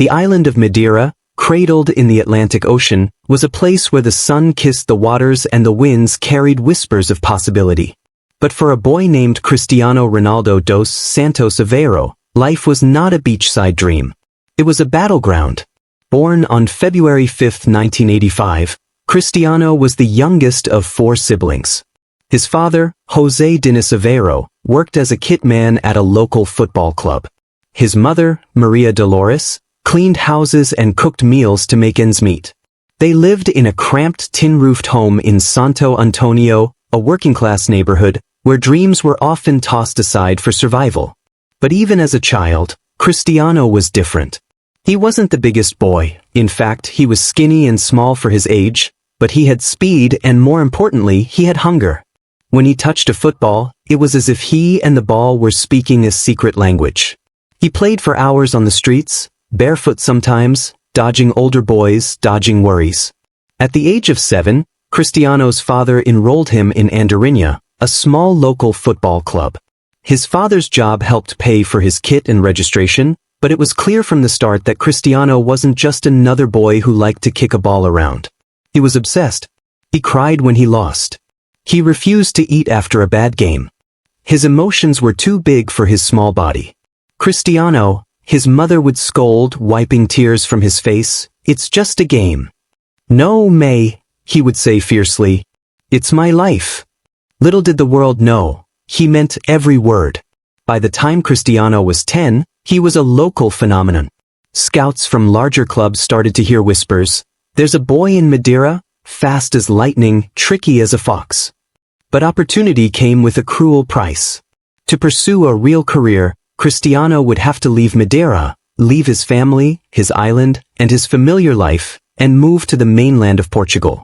The island of Madeira, cradled in the Atlantic Ocean, was a place where the sun kissed the waters and the winds carried whispers of possibility. But for a boy named Cristiano Ronaldo dos Santos Aveiro, life was not a beachside dream. It was a battleground. Born on February 5, 1985, Cristiano was the youngest of 4 siblings. His father, José Diniz Aveiro, worked as a kit man at a local football club. His mother, Maria Dolores, cleaned houses and cooked meals to make ends meet. They lived in a cramped tin-roofed home in Santo Antonio, a working-class neighborhood, where dreams were often tossed aside for survival. But even as a child, Cristiano was different. He wasn't the biggest boy. In fact, he was skinny and small for his age, but he had speed and, more importantly, he had hunger. When he touched a football, it was as if he and the ball were speaking a secret language. He played for hours on the streets, barefoot sometimes, dodging older boys, dodging worries. At the age of 7, Cristiano's father enrolled him in Andorinha, a small local football club. His father's job helped pay for his kit and registration, but it was clear from the start that Cristiano wasn't just another boy who liked to kick a ball around. He was obsessed. He cried when he lost. He refused to eat after a bad game. His emotions were too big for his small body. Cristiano, his mother would scold, wiping tears from his face, "It's just a game." "No, May," he would say fiercely. "It's my life." Little did the world know, he meant every word. By the time Cristiano was 10, he was a local phenomenon. Scouts from larger clubs started to hear whispers, "There's a boy in Madeira, fast as lightning, tricky as a fox." But opportunity came with a cruel price. To pursue a real career, Cristiano would have to leave Madeira, leave his family, his island, and his familiar life, and move to the mainland of Portugal.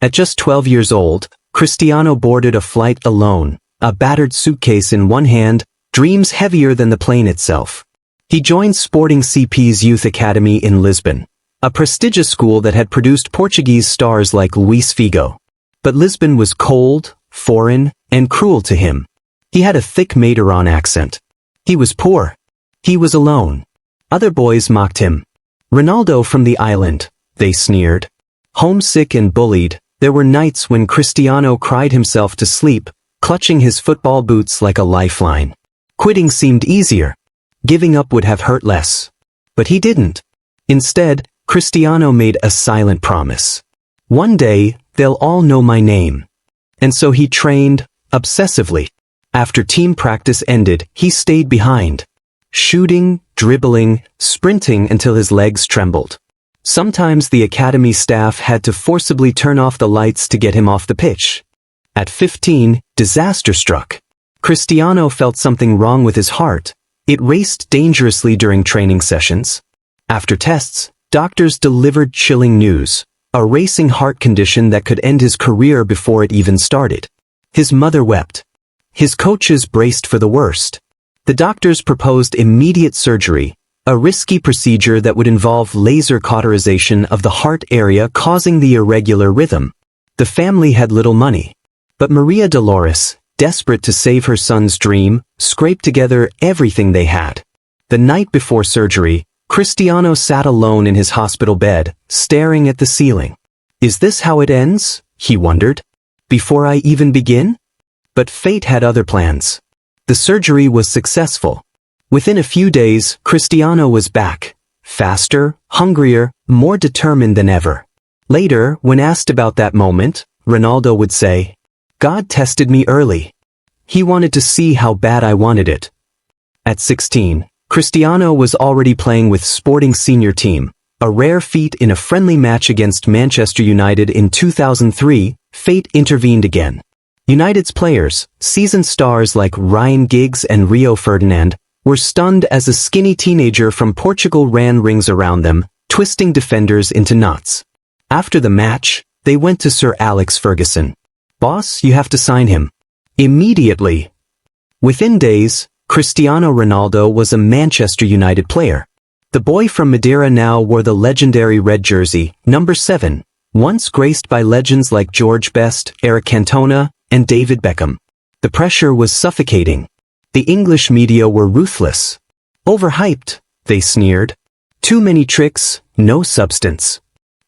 At just 12 years old, Cristiano boarded a flight alone, a battered suitcase in one hand, dreams heavier than the plane itself. He joined Sporting CP's youth academy in Lisbon, a prestigious school that had produced Portuguese stars like Luís Figo. But Lisbon was cold, foreign, and cruel to him. He had a thick Madeiran accent. He was poor. He was alone. Other boys mocked him. "Ronaldo from the island," they sneered. Homesick and bullied, there were nights when Cristiano cried himself to sleep, clutching his football boots like a lifeline. Quitting seemed easier. Giving up would have hurt less. But he didn't. Instead, Cristiano made a silent promise. "One day, they'll all know my name." And so he trained, obsessively. After team practice ended, he stayed behind. Shooting, dribbling, sprinting until his legs trembled. Sometimes the academy staff had to forcibly turn off the lights to get him off the pitch. At 15, disaster struck. Cristiano felt something wrong with his heart. It raced dangerously during training sessions. After tests, doctors delivered chilling news: a racing heart condition that could end his career before it even started. His mother wept. His coaches braced for the worst. The doctors proposed immediate surgery, a risky procedure that would involve laser cauterization of the heart area causing the irregular rhythm. The family had little money. But Maria Dolores, desperate to save her son's dream, scraped together everything they had. The night before surgery, Cristiano sat alone in his hospital bed, staring at the ceiling. "Is this how it ends?" he wondered. "Before I even begin?" But fate had other plans. The surgery was successful. Within a few days, Cristiano was back, faster, hungrier, more determined than ever. Later, when asked about that moment, Ronaldo would say, "God tested me early. He wanted to see how bad I wanted it." At 16, Cristiano was already playing with Sporting senior team, a rare feat. In a friendly match against Manchester United in 2003, fate intervened again. United's players, seasoned stars like Ryan Giggs and Rio Ferdinand, were stunned as a skinny teenager from Portugal ran rings around them, twisting defenders into knots. After the match, they went to Sir Alex Ferguson. "Boss, you have to sign him." Immediately. Within days, Cristiano Ronaldo was a Manchester United player. The boy from Madeira now wore the legendary red jersey, number 7, once graced by legends like George Best, Eric Cantona, and David Beckham. The pressure was suffocating. The English media were ruthless. "Overhyped," they sneered. Too many tricks, no substance.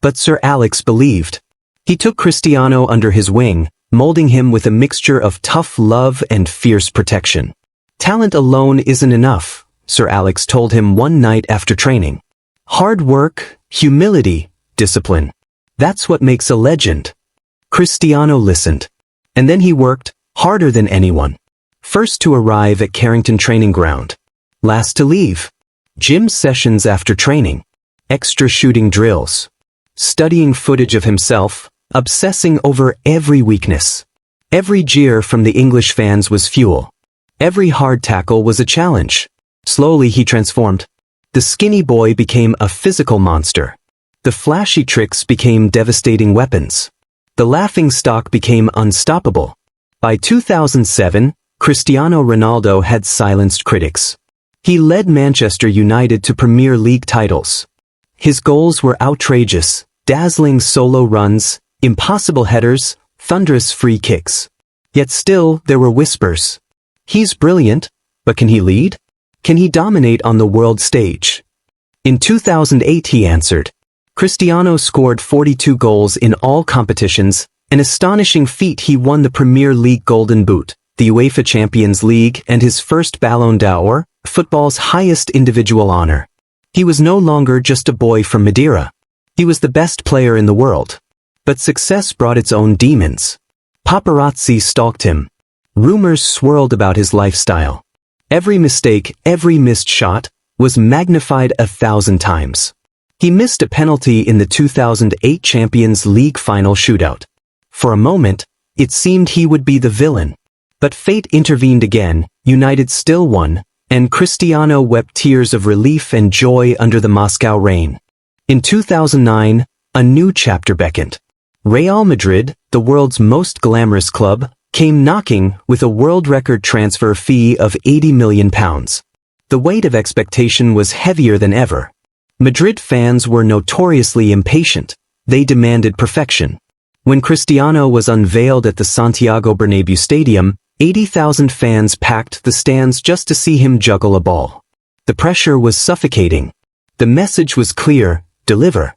But Sir Alex believed. He took Cristiano under his wing, molding him with a mixture of tough love and fierce protection. Talent alone isn't enough, Sir Alex told him one night after training. Hard work, humility, discipline. That's what makes a legend. Cristiano listened. And then he worked harder than anyone. First to arrive at Carrington Training Ground. Last to leave. Gym sessions after training. Extra shooting drills. Studying footage of himself, obsessing over every weakness. Every jeer from the English fans was fuel. Every hard tackle was a challenge. Slowly he transformed. The skinny boy became a physical monster. The flashy tricks became devastating weapons. The laughingstock became unstoppable. By 2007, Cristiano Ronaldo had silenced critics. He led Manchester United to Premier League titles. His goals were outrageous, dazzling solo runs, impossible headers, thunderous free kicks. Yet still, there were whispers. He's brilliant, but can he lead? Can he dominate on the world stage? In 2008 he answered. Cristiano scored 42 goals in all competitions, an astonishing feat. He won the Premier League Golden Boot, the UEFA Champions League, and his first Ballon d'Or, football's highest individual honor. He was no longer just a boy from Madeira. He was the best player in the world. But success brought its own demons. Paparazzi stalked him. Rumors swirled about his lifestyle. Every mistake, every missed shot, was magnified 1,000 times. He missed a penalty in the 2008 Champions League final shootout. For a moment, it seemed he would be the villain. But fate intervened again, United still won, and Cristiano wept tears of relief and joy under the Moscow rain. In 2009, a new chapter beckoned. Real Madrid, the world's most glamorous club, came knocking with a world record transfer fee of £80 million. The weight of expectation was heavier than ever. Madrid fans were notoriously impatient. They demanded perfection. When Cristiano was unveiled at the Santiago Bernabéu Stadium, 80,000 fans packed the stands just to see him juggle a ball. The pressure was suffocating. The message was clear: deliver,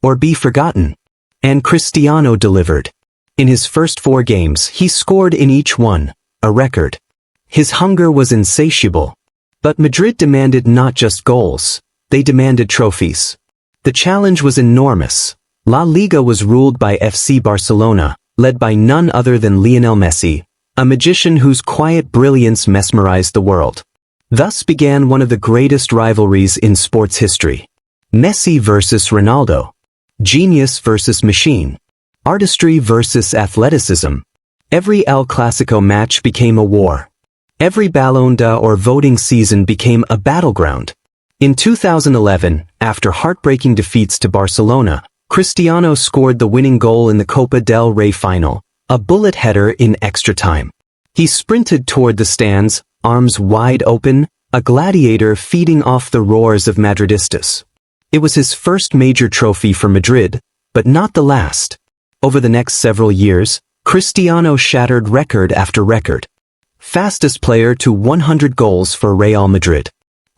or be forgotten. And Cristiano delivered. In his first 4 games, he scored in each one, a record. His hunger was insatiable. But Madrid demanded not just goals. They demanded trophies. The challenge was enormous. La Liga was ruled by FC Barcelona, led by none other than Lionel Messi, a magician whose quiet brilliance mesmerized the world. Thus began one of the greatest rivalries in sports history. Messi versus Ronaldo. Genius versus machine. Artistry versus athleticism. Every El Clasico match became a war. Every Ballon d'Or voting season became a battleground. In 2011, after heartbreaking defeats to Barcelona, Cristiano scored the winning goal in the Copa del Rey final, a bullet header in extra time. He sprinted toward the stands, arms wide open, a gladiator feeding off the roars of Madridistas. It was his first major trophy for Madrid, but not the last. Over the next several years, Cristiano shattered record after record. Fastest player to 100 goals for Real Madrid.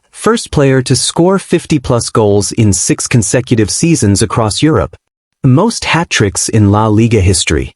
First player to score 50-plus goals in 6 consecutive seasons across Europe. Most hat-tricks in La Liga history.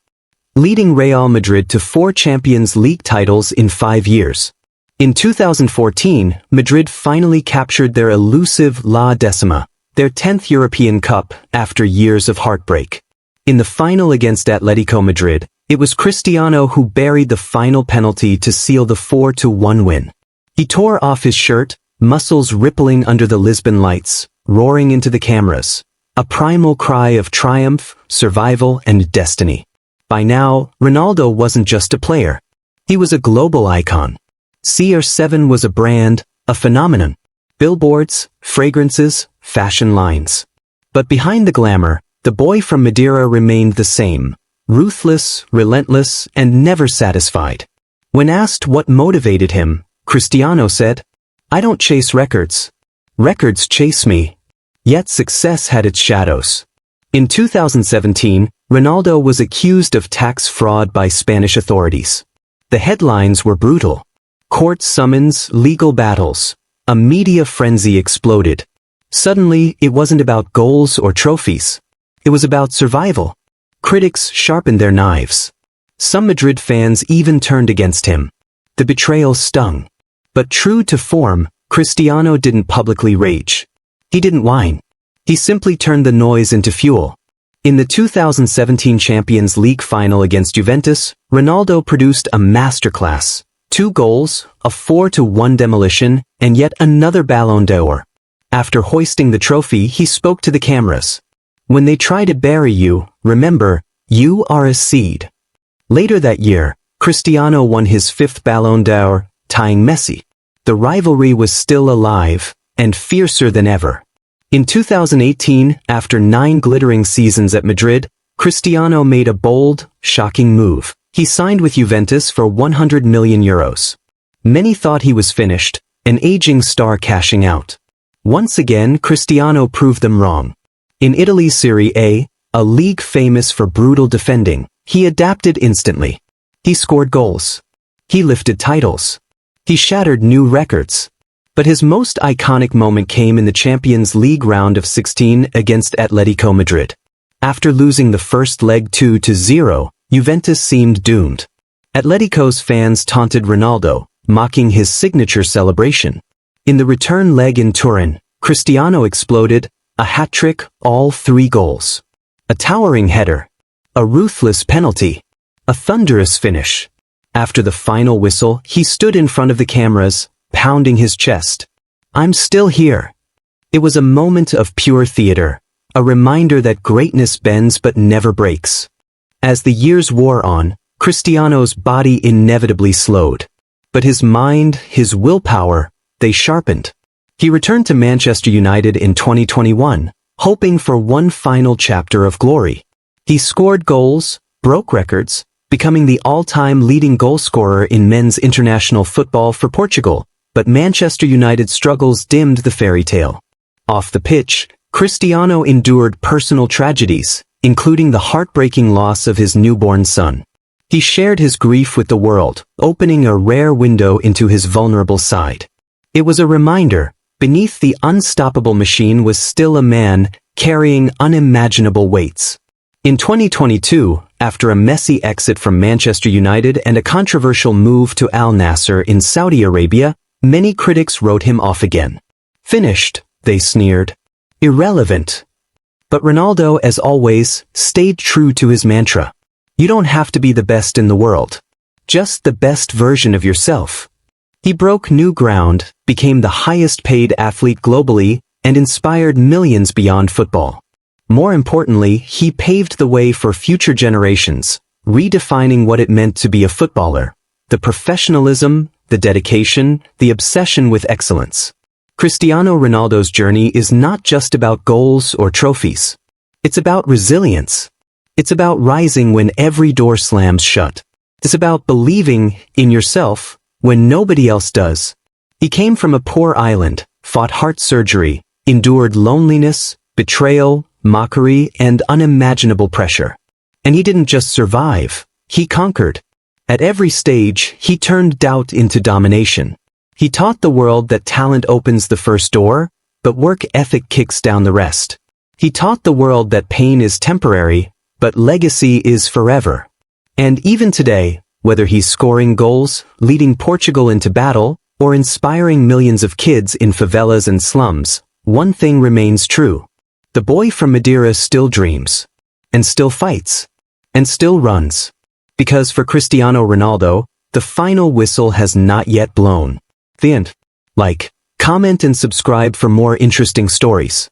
Leading Real Madrid to 4 Champions League titles in 5 years. In 2014, Madrid finally captured their elusive La Decima, their 10th European Cup, after years of heartbreak. In the final against Atletico Madrid, it was Cristiano who buried the final penalty to seal the 4-1 win. He tore off his shirt, muscles rippling under the Lisbon lights, roaring into the cameras. A primal cry of triumph, survival, and destiny. By now, Ronaldo wasn't just a player. He was a global icon. CR7 was a brand, a phenomenon. Billboards, fragrances, fashion lines. But behind the glamour, the boy from Madeira remained the same. Ruthless, relentless, and never satisfied. When asked what motivated him, Cristiano said, "I don't chase records. Records chase me." Yet success had its shadows. In 2017, Ronaldo was accused of tax fraud by Spanish authorities. The headlines were brutal. Court summons, legal battles. A media frenzy exploded. Suddenly, it wasn't about goals or trophies. It was about survival. Critics sharpened their knives. Some Madrid fans even turned against him. The betrayal stung. But true to form, Cristiano didn't publicly rage. He didn't whine. He simply turned the noise into fuel. In the 2017 Champions League final against Juventus, Ronaldo produced a masterclass. 2 goals, a 4-1 demolition, and yet another Ballon d'Or. After hoisting the trophy, he spoke to the cameras. When they try to bury you, remember, you are a seed. Later that year, Cristiano won his 5th Ballon d'Or, tying Messi. The rivalry was still alive, and fiercer than ever. In 2018, after 9 glittering seasons at Madrid, Cristiano made a bold, shocking move. He signed with Juventus for €100 million. Many thought he was finished, an aging star cashing out. Once again, Cristiano proved them wrong. In Italy's Serie A league famous for brutal defending, he adapted instantly. He scored goals. He lifted titles. He shattered new records. But his most iconic moment came in the Champions League round of 16 against Atletico Madrid. After losing the first leg 2-0, Juventus seemed doomed. Atletico's fans taunted Ronaldo, mocking his signature celebration. In the return leg in Turin, Cristiano exploded, a hat-trick, all 3 goals. A towering header. A ruthless penalty. A thunderous finish. After the final whistle, he stood in front of the cameras, pounding his chest. I'm still here. It was a moment of pure theater, a reminder that greatness bends but never breaks. As the years wore on, Cristiano's body inevitably slowed. But his mind, his willpower, they sharpened. He returned to Manchester United in 2021, hoping for one final chapter of glory. He scored goals, broke records, becoming the all-time leading goalscorer in men's international football for Portugal. But Manchester United's struggles dimmed the fairy tale. Off the pitch, Cristiano endured personal tragedies, including the heartbreaking loss of his newborn son. He shared his grief with the world, opening a rare window into his vulnerable side. It was a reminder, beneath the unstoppable machine was still a man, carrying unimaginable weights. In 2022, after a messy exit from Manchester United and a controversial move to Al Nassr in Saudi Arabia, many critics wrote him off again. Finished, they sneered. Irrelevant. But Ronaldo, as always, stayed true to his mantra. You don't have to be the best in the world. Just the best version of yourself. He broke new ground, became the highest-paid athlete globally, and inspired millions beyond football. More importantly, he paved the way for future generations, redefining what it meant to be a footballer. The professionalism, the dedication, the obsession with excellence. Cristiano Ronaldo's journey is not just about goals or trophies. It's about resilience. It's about rising when every door slams shut. It's about believing in yourself when nobody else does. He came from a poor island, fought heart surgery, endured loneliness, betrayal, mockery, and unimaginable pressure. And he didn't just survive, he conquered. At every stage, he turned doubt into domination. He taught the world that talent opens the first door, but work ethic kicks down the rest. He taught the world that pain is temporary, but legacy is forever. And even today, whether he's scoring goals, leading Portugal into battle, or inspiring millions of kids in favelas and slums, one thing remains true. The boy from Madeira still dreams, and still fights, and still runs. Because for Cristiano Ronaldo, the final whistle has not yet blown. The end. Like, comment and subscribe for more interesting stories.